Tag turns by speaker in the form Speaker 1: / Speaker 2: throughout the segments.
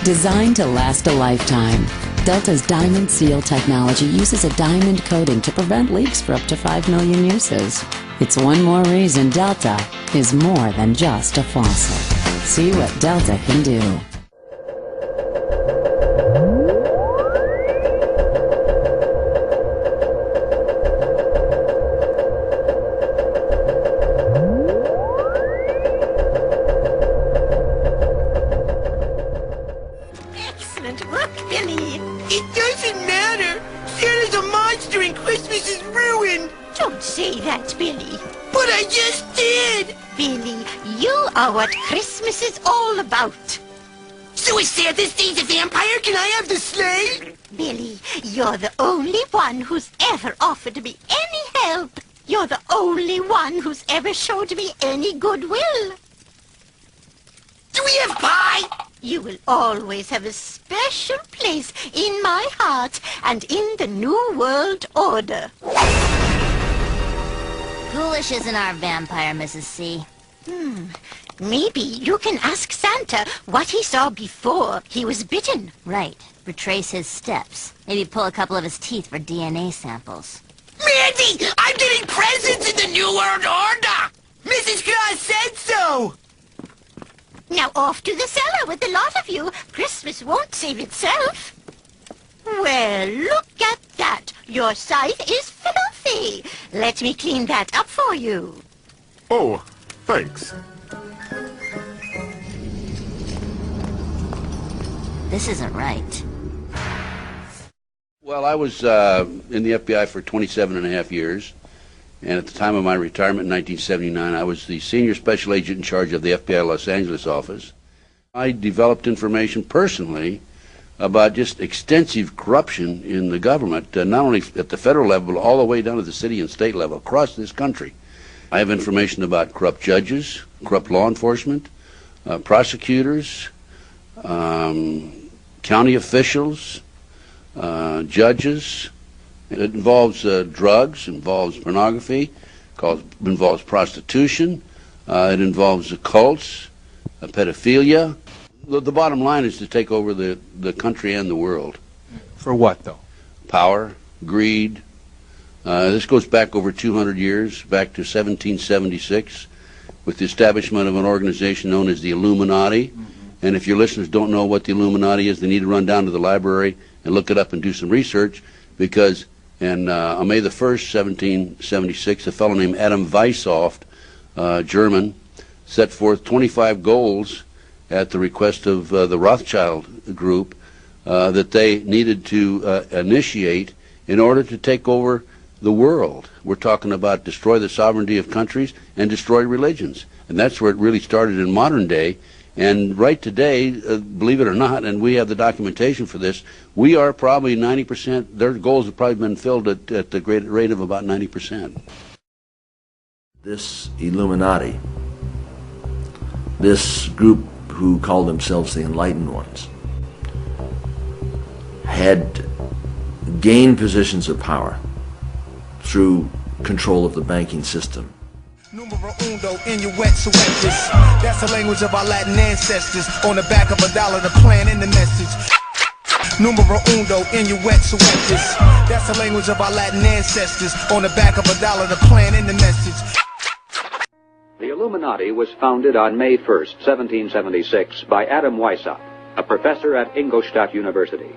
Speaker 1: Designed to last a lifetime, Delta's Diamond Seal technology uses a diamond coating to prevent leaks for up to 5 million uses. It's one more reason Delta is more than just a faucet. See what Delta can do.
Speaker 2: Excellent work, Billy. It doesn't matter. Santa's a monster and Christmas is ruined. Don't say that, Billy. But I just did. Billy, you are what Christmas is all about. So if Santa stays a vampire, can I have the sleigh? Billy, you're the only one who's ever offered me any help. You're the only one who's ever showed me any goodwill. Do we have pie? You will always have a special place in my heart and in the New World Order.
Speaker 3: Ghoulish isn't our vampire, Mrs. C.
Speaker 2: Maybe you can ask Santa what he saw before he was bitten.
Speaker 3: Right. Retrace his steps. Maybe pull a couple of his teeth for DNA samples.
Speaker 2: Mandy, I'm getting presents in the New World Order! Mrs. Claus said so! Now off to the cellar with the lot of you. Christmas won't save itself. Well, look at that. Your scythe is filthy. Let me clean that up for you.
Speaker 4: Oh, thanks.
Speaker 3: This isn't right.
Speaker 5: Well, I was in the FBI for 27.5 years, and at the time of my retirement in 1979, I was the senior special agent in charge of the FBI Los Angeles office. I developed information personally about just extensive corruption in the government, not only at the federal level, but all the way down to the city and state level across this country. I have information about corrupt judges, corrupt law enforcement, prosecutors, county officials, judges. It involves drugs, involves pornography, involves prostitution, it involves cults, pedophilia. The bottom line is to take over the country and the world.
Speaker 6: For what, though?
Speaker 5: Power, greed. This goes back over 200 years, back to 1776, with the establishment of an organization known as the Illuminati. And if your listeners don't know what the Illuminati is, they need to run down to the library and look it up and do some research, because on May the 1st, 1776, a fellow named Adam Weishaupt, German, set forth 25 goals at the request of the Rothschild group that they needed to initiate in order to take over the world. We're talking about destroy the sovereignty of countries and destroy religions. And that's where it really started in modern day. And right today, believe it or not, and we have the documentation for this, we are probably 90%, their goals have probably been filled at the great rate of about 90%.
Speaker 7: This Illuminati, this group who called themselves the Enlightened Ones, had gained positions of power through control of the banking system.
Speaker 8: Numero uno, inuit-suetus. That's the language of our Latin ancestors. On the back of $1, the plan and the message. Numero uno, inuit-suetus. That's the language of our Latin ancestors. On the back of $1, the plan and the message.
Speaker 9: The Illuminati was founded on May 1st, 1776, by Adam Weishaupt, a professor at Ingolstadt University.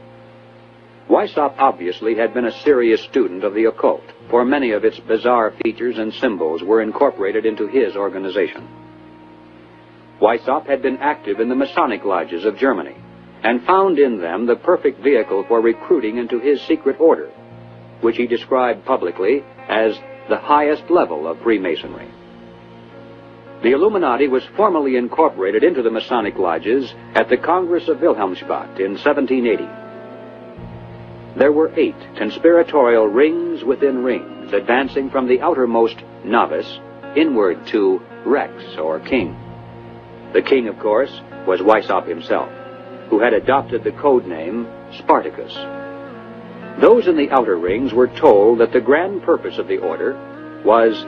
Speaker 9: Weishaupt obviously had been a serious student of the occult, for many of its bizarre features and symbols were incorporated into his organization. Weishaupt had been active in the Masonic lodges of Germany, and found in them the perfect vehicle for recruiting into his secret order, which he described publicly as the highest level of Freemasonry. The Illuminati was formally incorporated into the Masonic lodges at the Congress of Wilhelmsbad in 1780. There were 8 conspiratorial rings within rings, advancing from the outermost novice inward to Rex, or king. The king, of course, was Weishaupt himself, who had adopted the code name Spartacus. Those in the outer rings were told that the grand purpose of the order was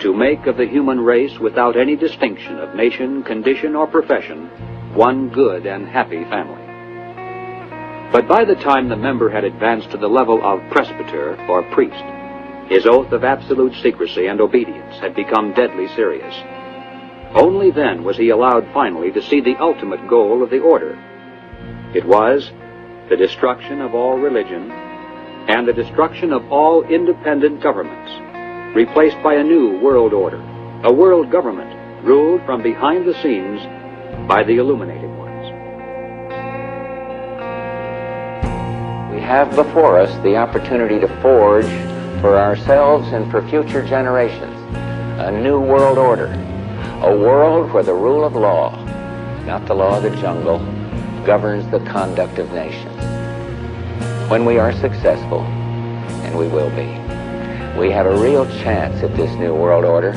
Speaker 9: to make of the human race, without any distinction of nation, condition, or profession, one good and happy family. But by the time the member had advanced to the level of presbyter or priest, his oath of absolute secrecy and obedience had become deadly serious. Only then was he allowed finally to see the ultimate goal of the order. It was the destruction of all religion and the destruction of all independent governments, replaced by a new world order, a world government ruled from behind the scenes by the illuminated ones.
Speaker 6: We have before us the opportunity to forge for ourselves and for future generations a new world order, a world where the rule of law, not the law of the jungle, governs the conduct of nations. When we are successful, and we will be, we have a real chance at this new world order,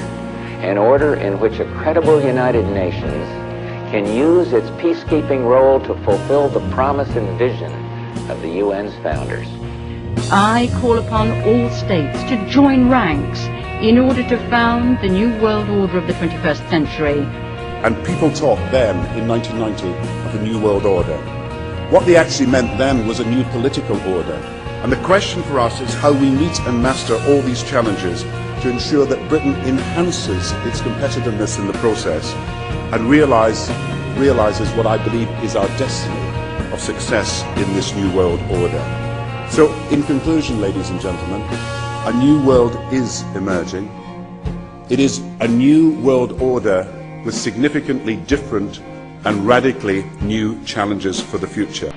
Speaker 6: an order in which a credible United Nations can use its peacekeeping role to fulfill the promise and vision of the UN's founders.
Speaker 10: I call upon all states to join ranks in order to found the new world order of the 21st century.
Speaker 11: And people talked then, in 1990, of a new world order. What they actually meant then was a new political order. And the question for us is how we meet and master all these challenges to ensure that Britain enhances its competitiveness in the process and realizes what I believe is our destiny of success in this new world order. So, in conclusion, ladies and gentlemen, a new world is emerging. It is a new world order with significantly different and radically new challenges for the future.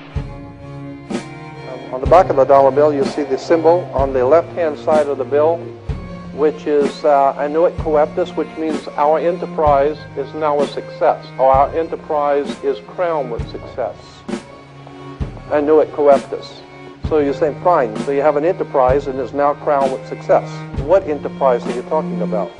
Speaker 12: On the back of the dollar bill, you see the symbol on the left-hand side of the bill, which is annuit coeptus, which means our enterprise is now a success, or our enterprise is crowned with success. Annuit coeptus. So you're saying, fine, so you have an enterprise and is now crowned with success. What enterprise are you talking about?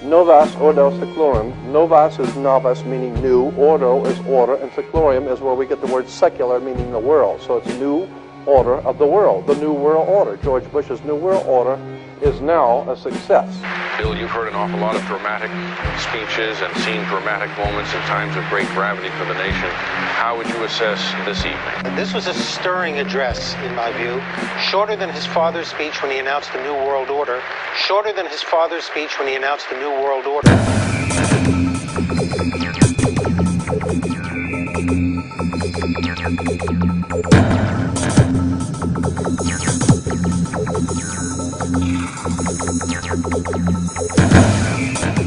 Speaker 12: Novus ordo seclorum. Novus is novus, meaning new. Ordo is order, and seclorum is where we get the word secular, meaning the world. So it's new order of the world, the new world order. George Bush's new world order is now a success.
Speaker 13: Bill, you've heard an awful lot of dramatic speeches and seen dramatic moments in times of great gravity for the nation. How would you assess this evening?
Speaker 14: This was a stirring address, in my view, shorter than his father's speech when he announced the New World Order, shorter than his father's speech when he announced the New World Order.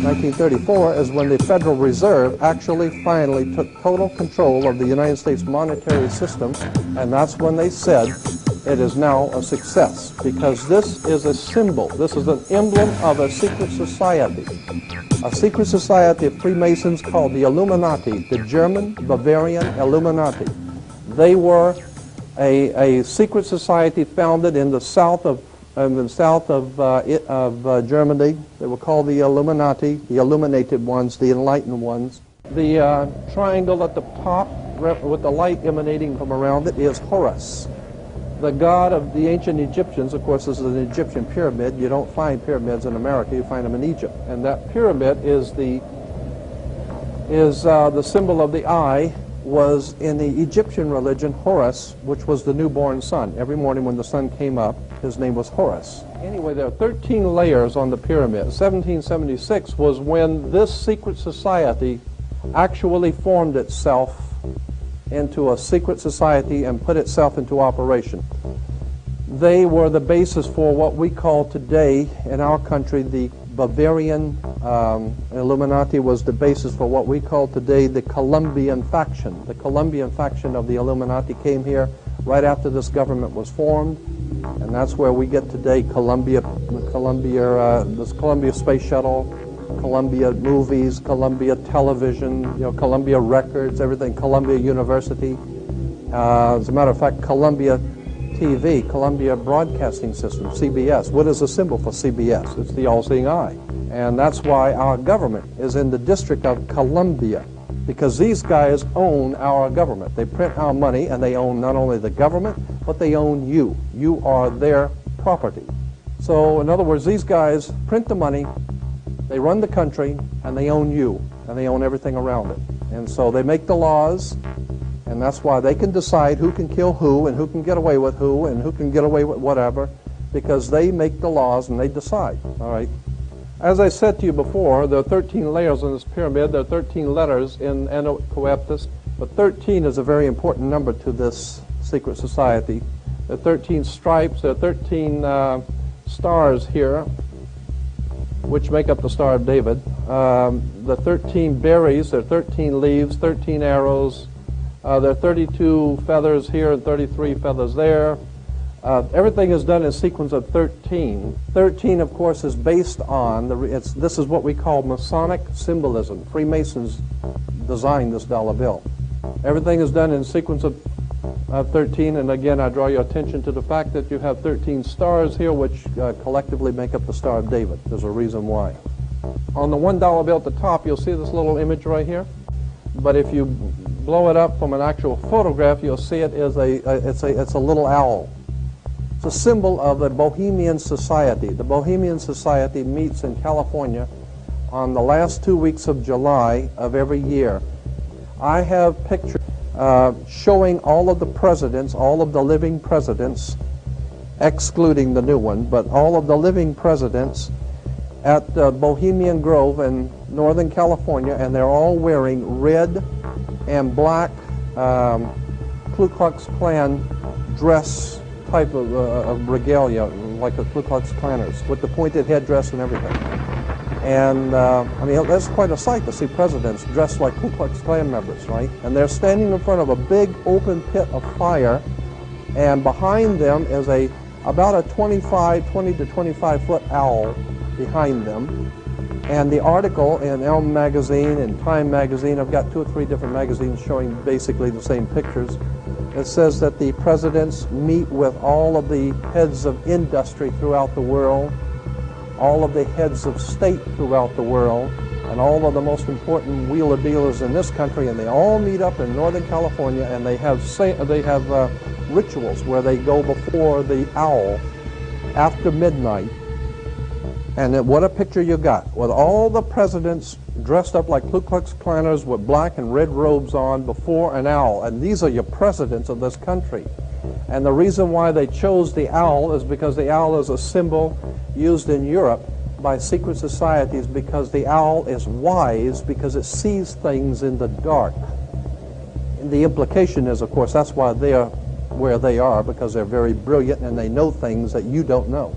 Speaker 12: 1934 is when the Federal Reserve actually finally took total control of the United States monetary system, and that's when they said it is now a success, because this is a symbol, this is an emblem of a secret society of Freemasons called the Illuminati, the German Bavarian Illuminati. They were a secret society founded in the south of Germany. They were called the Illuminati, the illuminated ones, the enlightened ones. The triangle at the top with the light emanating from around it is Horus, the god of the ancient Egyptians. Of course, this is an Egyptian pyramid. You don't find pyramids in America, you find them in Egypt. And that pyramid is the symbol of the eye, was in the Egyptian religion Horus, which was the newborn sun. Every morning when the sun came up, his name was Horus. Anyway, there are 13 layers on the pyramid. 1776 was when this secret society actually formed itself into a secret society and put itself into operation. They were the basis for what we call today in our country the Bavarian Illuminati was the basis for what we call today the Colombian faction. The Colombian faction of the Illuminati came here right after this government was formed, and that's where we get today this Columbia Space Shuttle, Columbia Movies, Columbia Television, Columbia Records, everything, Columbia University. As a matter of fact, Columbia TV, Columbia Broadcasting System, CBS. What is the symbol for CBS? It's the all-seeing eye. And that's why our government is in the District of Columbia, because these guys own our government. They print our money, and they own not only the government, but they own you. You are their property. So, in other words, these guys print the money, they run the country, and they own you, and they own everything around it. And so they make the laws, And that's why they can decide who can kill who and who can get away with who and who can get away with whatever, because they make the laws and they decide, all right? As I said to you before, there are 13 layers in this pyramid. There are 13 letters in Anno Coeptus, but 13 is a very important number to this secret society. There are 13 stripes, there are 13 stars here, which make up the Star of David. The 13 berries, there are 13 leaves, 13 arrows. There are 32 feathers here and 33 feathers there. Everything is done in sequence of 13. 13, of course, is based on, this is what we call Masonic symbolism. Freemasons designed this dollar bill. Everything is done in sequence of 13, and again, I draw your attention to the fact that you have 13 stars here, which collectively make up the Star of David. There's a reason why. On the $1 bill at the top, you'll see this little image right here. But if you blow it up from an actual photograph, you'll see it is it's a little owl. It's a symbol of the Bohemian Society. The Bohemian Society meets in California on the last 2 weeks of July of every year. I have pictures showing all of the presidents, all of the living presidents, excluding the new one, but all of the living presidents at Bohemian Grove in Northern California, and they're all wearing red and black Ku Klux Klan dress type of regalia, like the Ku Klux Klanners, with the pointed headdress and everything. And I mean, that's quite a sight to see presidents dressed like Ku Klux Klan members, right? And they're standing in front of a big open pit of fire, and behind them is about a 20 to 25 foot owl behind them. And the article in Elm magazine and Time magazine, I've got 2 or 3 different magazines showing basically the same pictures. It says that the presidents meet with all of the heads of industry throughout the world, all of the heads of state throughout the world, and all of the most important wheeler dealers in this country, and they all meet up in Northern California, and they have rituals where they go before the owl after midnight. And what a picture you got, with all the presidents dressed up like Ku Klux Klanners with black and red robes on before an owl. And these are your presidents of this country. And the reason why they chose the owl is because the owl is a symbol used in Europe by secret societies, because the owl is wise, because it sees things in the dark. And the implication is, of course, that's why they're where they are, because they're very brilliant and they know things that you don't know.